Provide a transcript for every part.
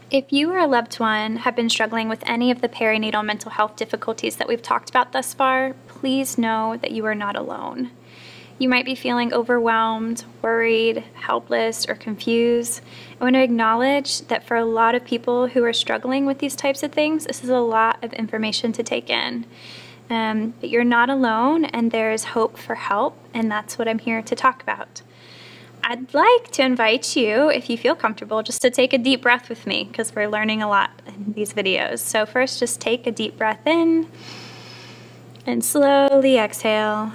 If you or a loved one have been struggling with any of the perinatal mental health difficulties that we've talked about thus far, please know that you are not alone. You might be feeling overwhelmed, worried, helpless, or confused. I want to acknowledge that for a lot of people who are struggling with these types of things, this is a lot of information to take in. But you're not alone, and there is hope for help, and that's what I'm here to talk about. I'd like to invite you, if you feel comfortable, just to take a deep breath with me, because we're learning a lot in these videos. So first, just take a deep breath in, and slowly exhale.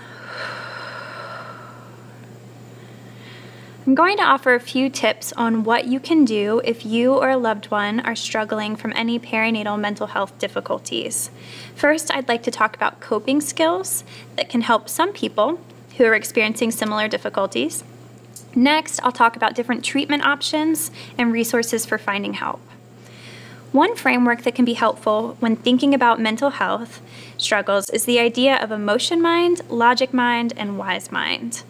I'm going to offer a few tips on what you can do if you or a loved one are struggling from any perinatal mental health difficulties. First, I'd like to talk about coping skills that can help some people who are experiencing similar difficulties. Next, I'll talk about different treatment options and resources for finding help. One framework that can be helpful when thinking about mental health struggles is the idea of emotion mind, logic mind, and wise mind.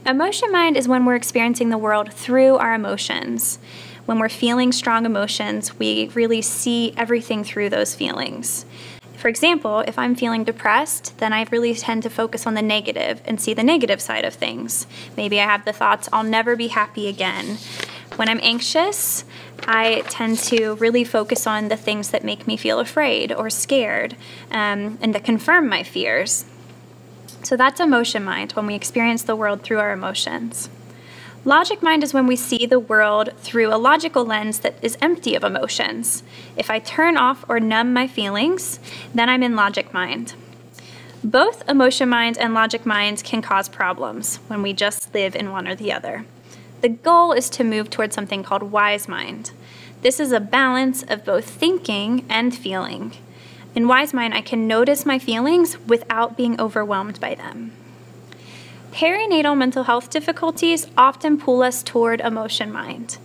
Emotion mind is when we're experiencing the world through our emotions. When we're feeling strong emotions, we really see everything through those feelings. For example, if I'm feeling depressed, then I really tend to focus on the negative and see the negative side of things. Maybe I have the thoughts, I'll never be happy again. When I'm anxious, I tend to really focus on the things that make me feel afraid or scared, and that confirm my fears. So that's emotion mind, when we experience the world through our emotions. Logic mind is when we see the world through a logical lens that is empty of emotions. If I turn off or numb my feelings, then I'm in logic mind. Both emotion mind and logic mind can cause problems when we just live in one or the other. The goal is to move towards something called wise mind. This is a balance of both thinking and feeling. In wise mind, I can notice my feelings without being overwhelmed by them. Perinatal mental health difficulties often pull us toward emotion mind.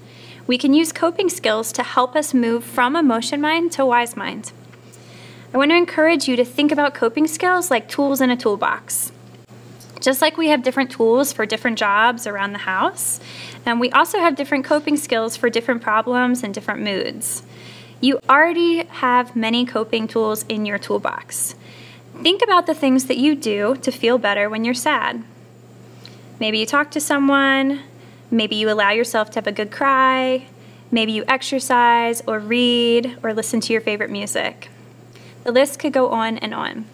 We can use coping skills to help us move from emotion mind to wise mind. I want to encourage you to think about coping skills like tools in a toolbox. Just like we have different tools for different jobs around the house, and we also have different coping skills for different problems and different moods. You already have many coping tools in your toolbox. Think about the things that you do to feel better when you're sad. Maybe you talk to someone, maybe you allow yourself to have a good cry, maybe you exercise or read or listen to your favorite music. The list could go on and on.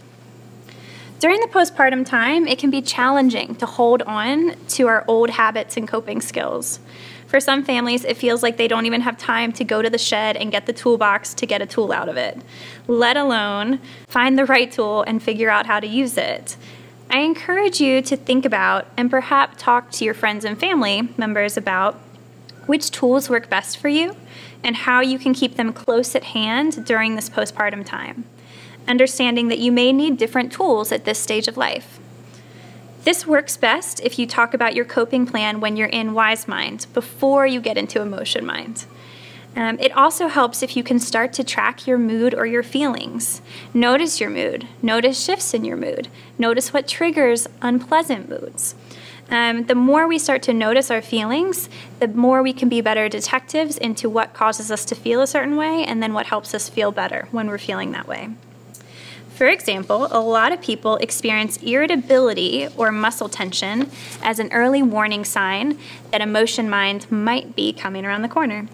During the postpartum time, it can be challenging to hold on to our old habits and coping skills. For some families, it feels like they don't even have time to go to the shed and get the toolbox to get a tool out of it, let alone find the right tool and figure out how to use it. I encourage you to think about and perhaps talk to your friends and family members about which tools work best for you and how you can keep them close at hand during this postpartum time, understanding that you may need different tools at this stage of life. This works best if you talk about your coping plan when you're in wise mind, before you get into emotion mind. It also helps if you can start to track your mood or your feelings. Notice your mood. Notice shifts in your mood. Notice what triggers unpleasant moods. The more we start to notice our feelings, the more we can be better detectives into what causes us to feel a certain way and then what helps us feel better when we're feeling that way. For example, a lot of people experience irritability or muscle tension as an early warning sign that emotion mind might be coming around the corner.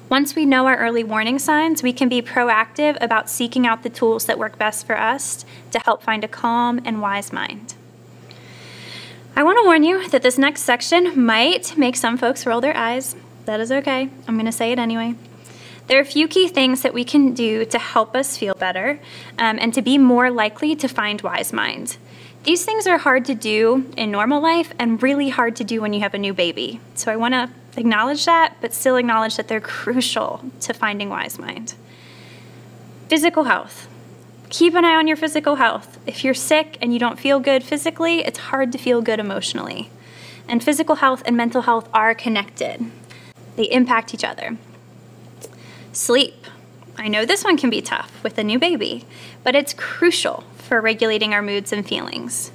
Once we know our early warning signs, we can be proactive about seeking out the tools that work best for us to help find a calm and wise mind. I want to warn you that this next section might make some folks roll their eyes. That is okay. I'm going to say it anyway. There are a few key things that we can do to help us feel better and to be more likely to find wise mind. These things are hard to do in normal life and really hard to do when you have a new baby. So I want to acknowledge that, but still acknowledge that they're crucial to finding wise mind. Physical health. Keep an eye on your physical health. If you're sick and you don't feel good physically, it's hard to feel good emotionally. And physical health and mental health are connected. They impact each other. Sleep. I know this one can be tough with a new baby, but it's crucial for regulating our moods and feelings.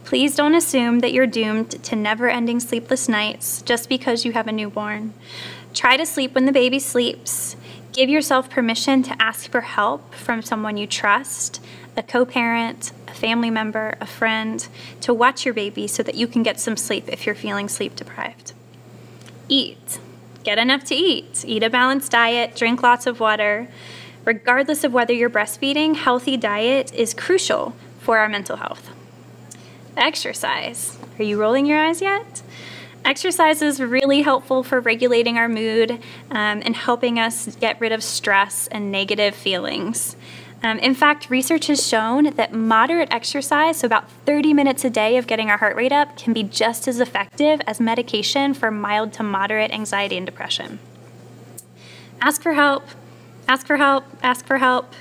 Please don't assume that you're doomed to never-ending sleepless nights just because you have a newborn. Try to sleep when the baby sleeps. Give yourself permission to ask for help from someone you trust, a co-parent, a family member, a friend, to watch your baby so that you can get some sleep if you're feeling sleep deprived. Eat. Get enough to eat. Eat a balanced diet, drink lots of water. Regardless of whether you're breastfeeding, healthy diet is crucial for our mental health. Exercise. Are you rolling your eyes yet? Exercise is really helpful for regulating our mood and helping us get rid of stress and negative feelings. In fact, research has shown that moderate exercise, so about 30 minutes a day of getting our heart rate up, can be just as effective as medication for mild to moderate anxiety and depression. Ask for help, ask for help, ask for help.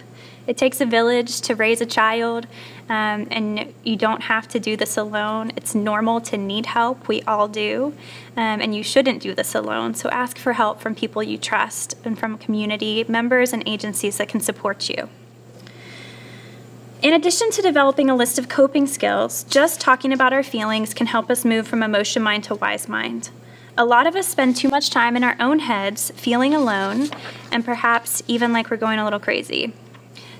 It takes a village to raise a child, and you don't have to do this alone. It's normal to need help. We all do, and you shouldn't do this alone. So ask for help from people you trust and from community members and agencies that can support you. In addition to developing a list of coping skills, just talking about our feelings can help us move from emotion mind to wise mind. A lot of us spend too much time in our own heads, feeling alone, and perhaps even like we're going a little crazy.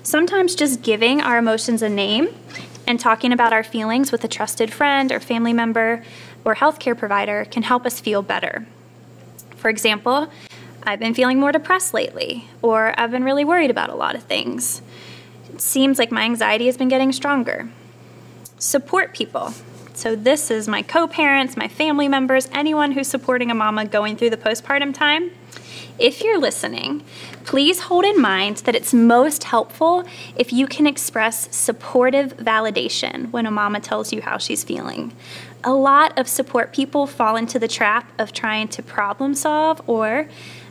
Sometimes just giving our emotions a name and talking about our feelings with a trusted friend or family member or healthcare provider can help us feel better. For example, I've been feeling more depressed lately, or I've been really worried about a lot of things. It seems like my anxiety has been getting stronger. Support people. So this is my co-parents, my family members, anyone who's supporting a mama going through the postpartum time. If you're listening, please hold in mind that it's most helpful if you can express supportive validation when a mama tells you how she's feeling. A lot of support people fall into the trap of trying to problem solve or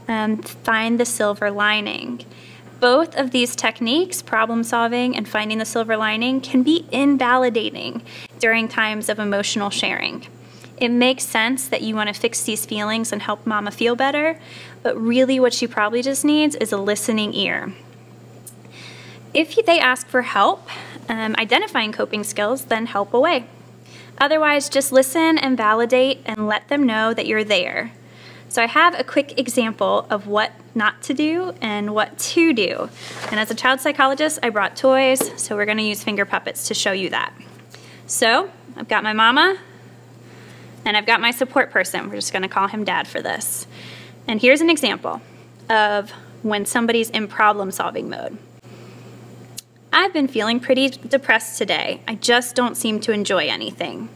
find the silver lining. Both of these techniques, problem solving and finding the silver lining, can be invalidating during times of emotional sharing. It makes sense that you want to fix these feelings and help mama feel better, but really what she probably just needs is a listening ear. If they ask for help identifying coping skills, then help away. Otherwise, just listen and validate and let them know that you're there. So I have a quick example of what not to do and what to do. And as a child psychologist, I brought toys, so we're going to use finger puppets to show you that. So I've got my mama, and I've got my support person. We're just going to call him Dad for this. And here's an example of when somebody's in problem-solving mode. I've been feeling pretty depressed today. I just don't seem to enjoy anything.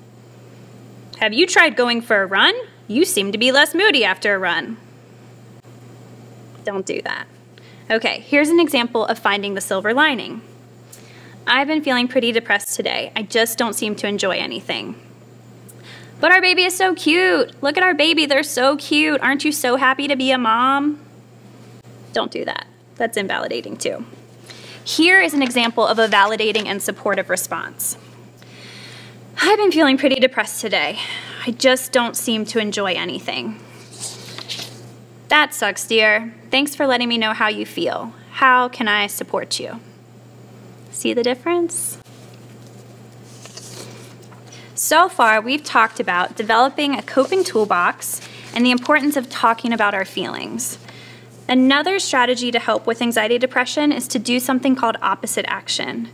Have you tried going for a run? You seem to be less moody after a run. Don't do that. Okay, here's an example of finding the silver lining. I've been feeling pretty depressed today. I just don't seem to enjoy anything. But our baby is so cute. Look at our baby, they're so cute. Aren't you so happy to be a mom? Don't do that. That's invalidating too. Here is an example of a validating and supportive response. I've been feeling pretty depressed today. I just don't seem to enjoy anything. That sucks, dear. Thanks for letting me know how you feel. How can I support you? See the difference? So far, we've talked about developing a coping toolbox and the importance of talking about our feelings. Another strategy to help with anxiety and depression is to do something called opposite action.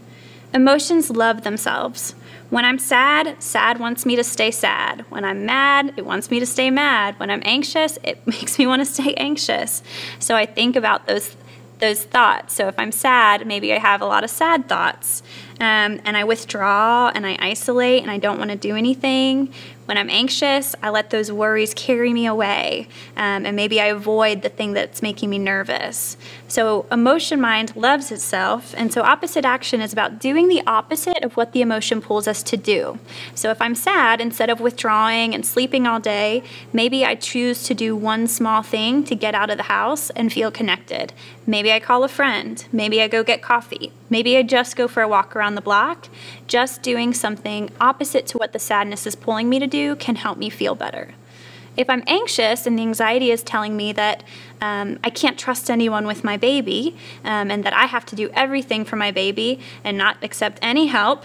Emotions love themselves. When I'm sad, sad wants me to stay sad. When I'm mad, it wants me to stay mad. When I'm anxious, it makes me want to stay anxious. So I think about those thoughts. So if I'm sad, maybe I have a lot of sad thoughts. And I withdraw and I isolate and I don't want to do anything. When I'm anxious, I let those worries carry me away. And maybe I avoid the thing that's making me nervous. So emotion mind loves itself. And so opposite action is about doing the opposite of what the emotion pulls us to do. So if I'm sad, instead of withdrawing and sleeping all day, maybe I choose to do one small thing to get out of the house and feel connected. Maybe I call a friend. Maybe I go get coffee. Maybe I just go for a walk around the block. Just doing something opposite to what the sadness is pulling me to do can help me feel better. If I'm anxious and the anxiety is telling me that I can't trust anyone with my baby and that I have to do everything for my baby and not accept any help,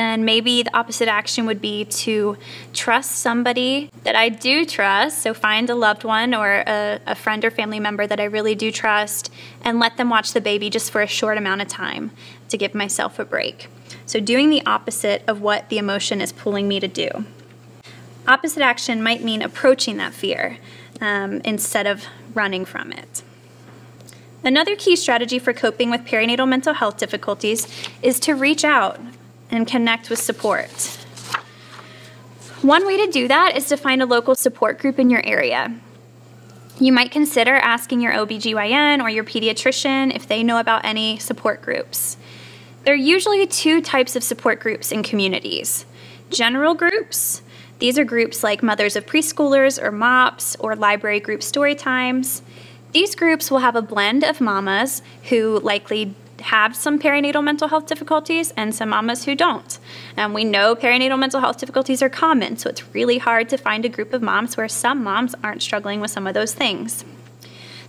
then maybe the opposite action would be to trust somebody that I do trust. So find a loved one or a friend or family member that I really do trust and let them watch the baby just for a short amount of time to give myself a break. So doing the opposite of what the emotion is pulling me to do. Opposite action might mean approaching that fear instead of running from it. Another key strategy for coping with perinatal mental health difficulties is to reach out and connect with support. One way to do that is to find a local support group in your area. You might consider asking your OBGYN or your pediatrician if they know about any support groups. There are usually two types of support groups in communities. General groups. These are groups like Mothers of Preschoolers or MOPS or library group story times. These groups will have a blend of mamas who likely have some perinatal mental health difficulties and some mamas who don't. And we know perinatal mental health difficulties are common, so it's really hard to find a group of moms where some moms aren't struggling with some of those things.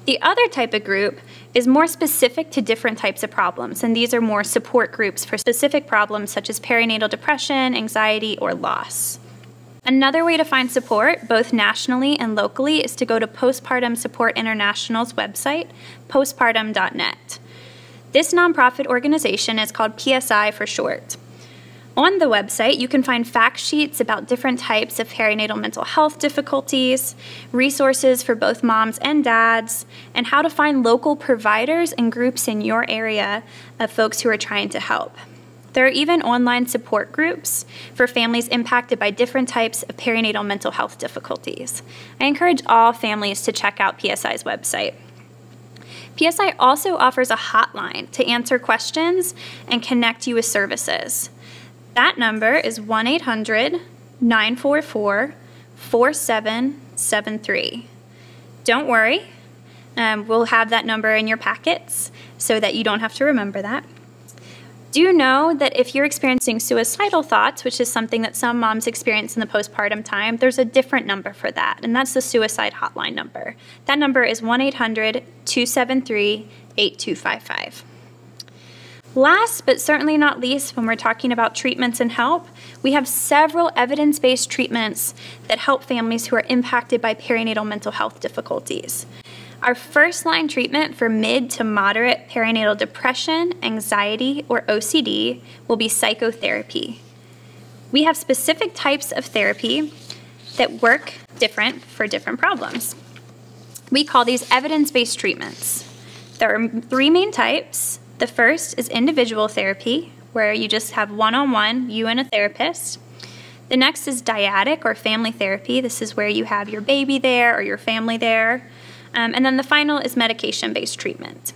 The other type of group is more specific to different types of problems, and these are more support groups for specific problems such as perinatal depression, anxiety, or loss. Another way to find support, both nationally and locally, is to go to Postpartum Support International's website, postpartum.net. This nonprofit organization is called PSI for short. On the website, you can find fact sheets about different types of perinatal mental health difficulties, resources for both moms and dads, and how to find local providers and groups in your area of folks who are trying to help. There are even online support groups for families impacted by different types of perinatal mental health difficulties. I encourage all families to check out PSI's website. PSI also offers a hotline to answer questions and connect you with services. That number is 1-800-944-4773. Don't worry, we'll have that number in your packets so that you don't have to remember that. Do know that if you're experiencing suicidal thoughts, which is something that some moms experience in the postpartum time, there's a different number for that, and that's the suicide hotline number. That number is 1-800-273-8255. Last, but certainly not least, when we're talking about treatments and help, we have several evidence-based treatments that help families who are impacted by perinatal mental health difficulties. Our first-line treatment for mid to moderate perinatal depression, anxiety, or OCD will be psychotherapy. We have specific types of therapy that work different for different problems. We call these evidence-based treatments. There are three main types. The first is individual therapy, where you just have one-on-one, you and a therapist. The next is dyadic or family therapy. This is where you have your baby there or your family there. And then the final is medication-based treatment.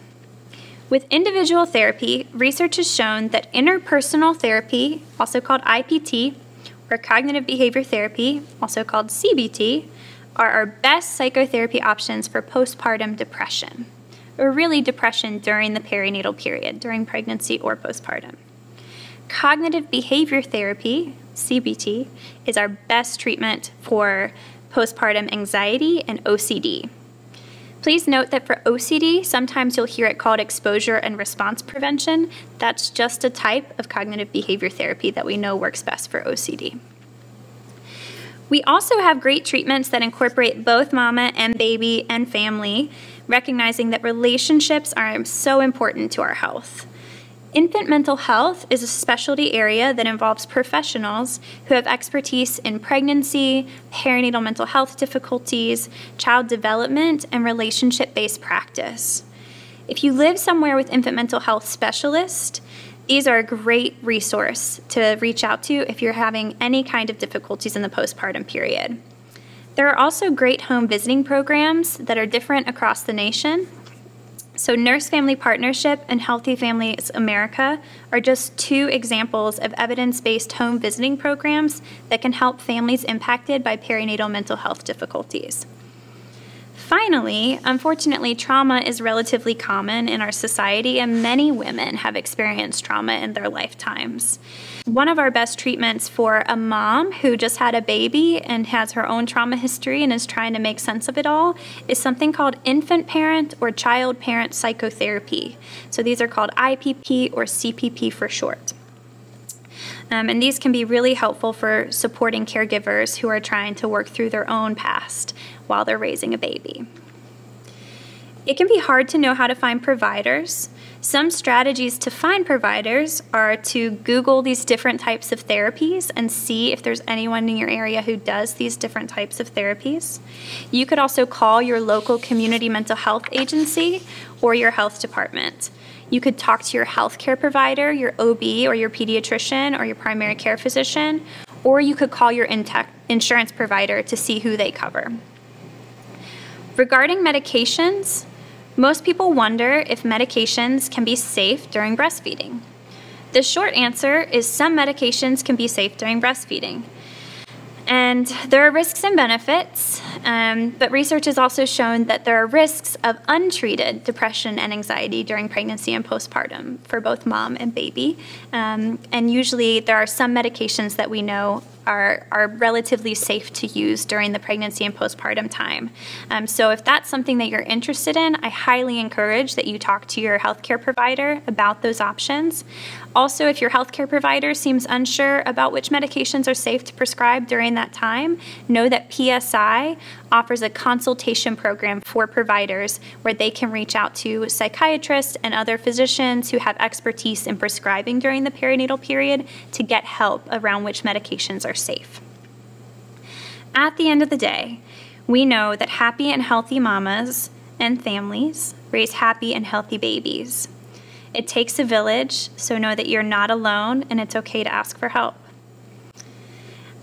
With individual therapy, research has shown that interpersonal therapy, also called IPT, or cognitive behavior therapy, also called CBT, are our best psychotherapy options for postpartum depression, or really depression during the perinatal period, during pregnancy or postpartum. Cognitive behavior therapy, CBT, is our best treatment for postpartum anxiety and OCD. Please note that for OCD, sometimes you'll hear it called exposure and response prevention. That's just a type of cognitive behavior therapy that we know works best for OCD. We also have great treatments that incorporate both mama and baby and family, recognizing that relationships are so important to our health. Infant mental health is a specialty area that involves professionals who have expertise in pregnancy, perinatal mental health difficulties, child development, and relationship-based practice. If you live somewhere with infant mental health specialists, these are a great resource to reach out to if you're having any kind of difficulties in the postpartum period. There are also great home visiting programs that are different across the nation. So Nurse Family Partnership and Healthy Families America are just two examples of evidence-based home visiting programs that can help families impacted by perinatal mental health difficulties. Finally, unfortunately, trauma is relatively common in our society, and many women have experienced trauma in their lifetimes. One of our best treatments for a mom who just had a baby and has her own trauma history and is trying to make sense of it all is something called infant parent or child parent psychotherapy. So these are called IPP or CPP for short. And these can be really helpful for supporting caregivers who are trying to work through their own past while they're raising a baby. It can be hard to know how to find providers. Some strategies to find providers are to Google these different types of therapies and see if there's anyone in your area who does these different types of therapies. You could also call your local community mental health agency or your health department. You could talk to your healthcare provider, your OB or your pediatrician or your primary care physician, or you could call your insurance provider to see who they cover. Regarding medications, most people wonder if medications can be safe during breastfeeding. The short answer is some medications can be safe during breastfeeding. And there are risks and benefits, but research has also shown that there are risks of untreated depression and anxiety during pregnancy and postpartum for both mom and baby. And usually there are some medications that we know are relatively safe to use during the pregnancy and postpartum time. So if that's something that you're interested in, I highly encourage that you talk to your healthcare provider about those options. Also, if your healthcare provider seems unsure about which medications are safe to prescribe during that time, know that PSI offers a consultation program for providers where they can reach out to psychiatrists and other physicians who have expertise in prescribing during the perinatal period to get help around which medications are safe. At the end of the day, we know that happy and healthy mamas and families raise happy and healthy babies. It takes a village, so know that you're not alone and it's okay to ask for help.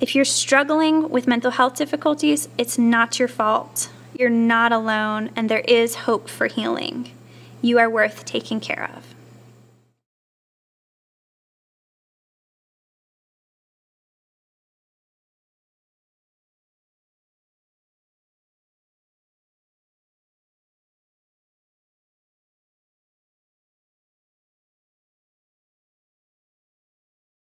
If you're struggling with mental health difficulties, it's not your fault. You're not alone, and there is hope for healing. You are worth taking care of.